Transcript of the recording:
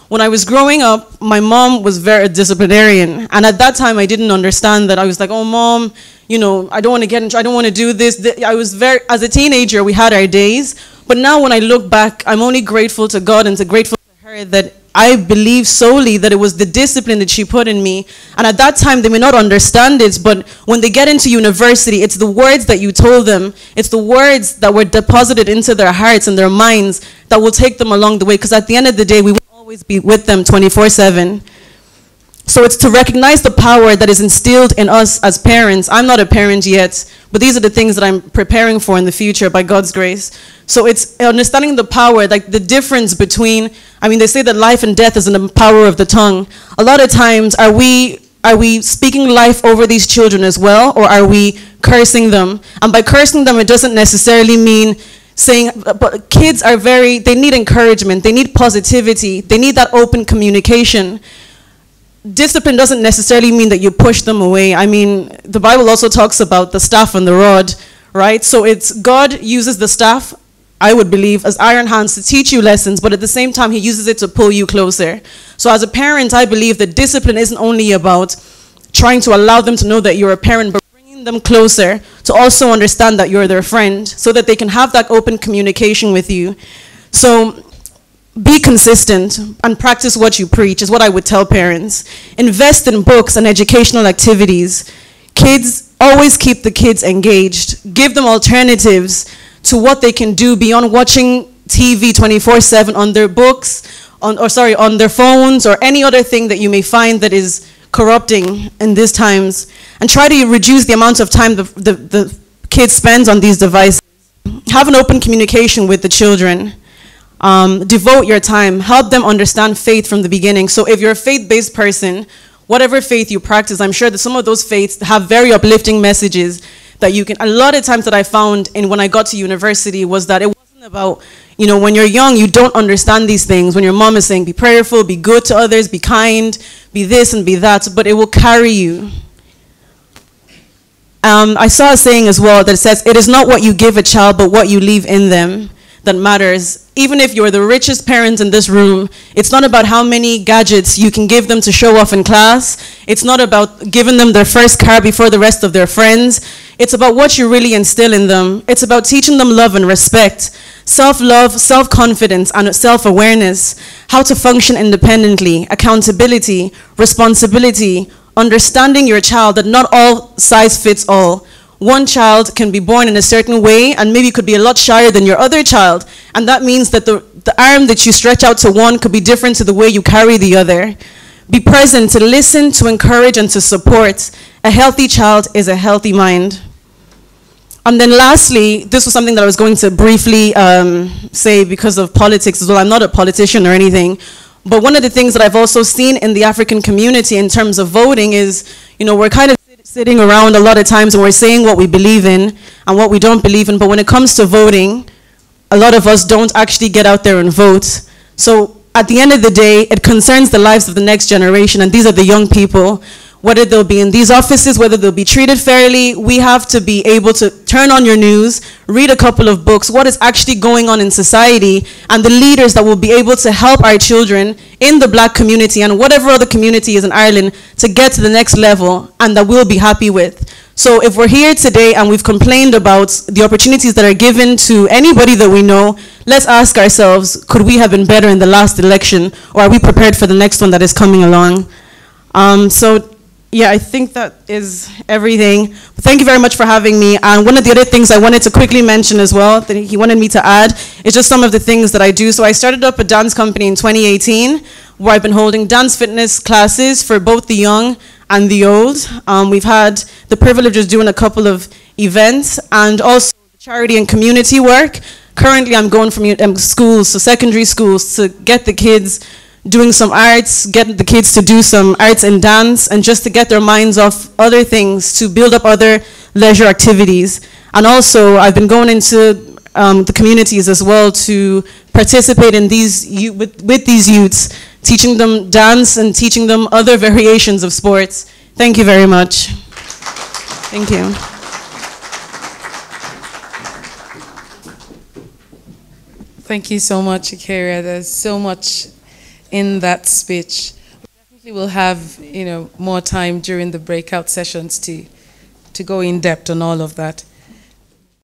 when I was growing up, my mom was very disciplinarian. And at that time, I didn't understand that. I was like, oh, mom, you know, I don't want to get into, I don't want to do this. I was very, as a teenager, we had our days. But now when I look back, I'm only grateful to God and grateful to her that I believe solely that it was the discipline that she put in me. And at that time, they may not understand it, but when they get into university, it's the words that you told them, it's the words that were deposited into their hearts and their minds that will take them along the way. Because at the end of the day, we will always be with them 24/7. So it's to recognize the power that is instilled in us as parents. I'm not a parent yet, but these are the things that I'm preparing for in the future by God's grace. So it's understanding the power, like the difference between, I mean, they say that life and death is in the power of the tongue. A lot of times, are we speaking life over these children as well, or are we cursing them? And by cursing them, it doesn't necessarily mean saying, but kids are they need encouragement, they need positivity, they need that open communication. Discipline doesn't necessarily mean that you push them away. I mean, the Bible also talks about the staff and the rod, right? So it's God uses the staff, I would believe, as iron hands to teach you lessons, but at the same time, he uses it to pull you closer. So as a parent, I believe that discipline isn't only about trying to allow them to know that you're a parent, but bringing them closer to also understand that you're their friend so that they can have that open communication with you. So be consistent and practice what you preach is what I would tell parents. Invest in books and educational activities. Kids, always keep the kids engaged. Give them alternatives to what they can do beyond watching TV 24/7 on their books, on their phones, or any other thing that you may find that is corrupting in these times. And try to reduce the amount of time the kids spend on these devices. Have an open communication with the children. Devote your time. Help them understand faith from the beginning. So if you're a faith-based person, whatever faith you practice, I'm sure that some of those faiths have very uplifting messages that you can. A lot of times that I found when I got to university was that it wasn't about, you know, when you're young, you don't understand these things. When your mom is saying, be prayerful, be good to others, be kind, be this and be that, but it will carry you. I saw a saying as well that says, it is not what you give a child, but what you leave in them that matters. Even if you're the richest parents in this room, it's not about how many gadgets you can give them to show off in class. It's not about giving them their first car before the rest of their friends. It's about what you really instill in them. It's about teaching them love and respect, self-love, self-confidence, and self-awareness, how to function independently, accountability, responsibility, understanding your child that not all size fits all. One child can be born in a certain way and maybe could be a lot shyer than your other child. And that means that the arm that you stretch out to one could be different to the way you carry the other. Be present to listen, to encourage, and to support. A healthy child is a healthy mind. And then lastly, this was something that I was going to briefly say because of politics as well. I'm not a politician or anything. But one of the things that I've also seen in the African community in terms of voting is, you know, we're kind of sitting around a lot of times and we're saying what we believe in and what we don't believe in, but when it comes to voting, a lot of us don't actually get out there and vote. So at the end of the day, it concerns the lives of the next generation, and these are the young people. Whether they'll be in these offices, whether they'll be treated fairly, we have to be able to turn on your news, read a couple of books, what is actually going on in society, and the leaders that will be able to help our children in the black community and whatever other community is in Ireland to get to the next level and that we'll be happy with. So if we're here today and we've complained about the opportunities that are given to anybody that we know, let's ask ourselves, could we have been better in the last election, or are we prepared for the next one that is coming along? Yeah, I think that is everything. Thank you very much for having me. And one of the other things I wanted to quickly mention as well, that he wanted me to add, is just some of the things that I do. So I started up a dance company in 2018, where I've been holding dance fitness classes for both the young and the old. We've had the privilege of doing a couple of events, and also charity and community work. Currently, I'm going from schools, so secondary schools, to get the kids doing some arts, get the kids to do some arts and dance, and just to get their minds off other things, to build up other leisure activities. And also, I've been going into the communities as well to participate in these with these youths, teaching them dance and teaching them other variations of sports. Thank you very much. Thank you. Thank you so much, Ukayy. There's so much in that speech. We definitely will have, more time during the breakout sessions to go in depth on all of that.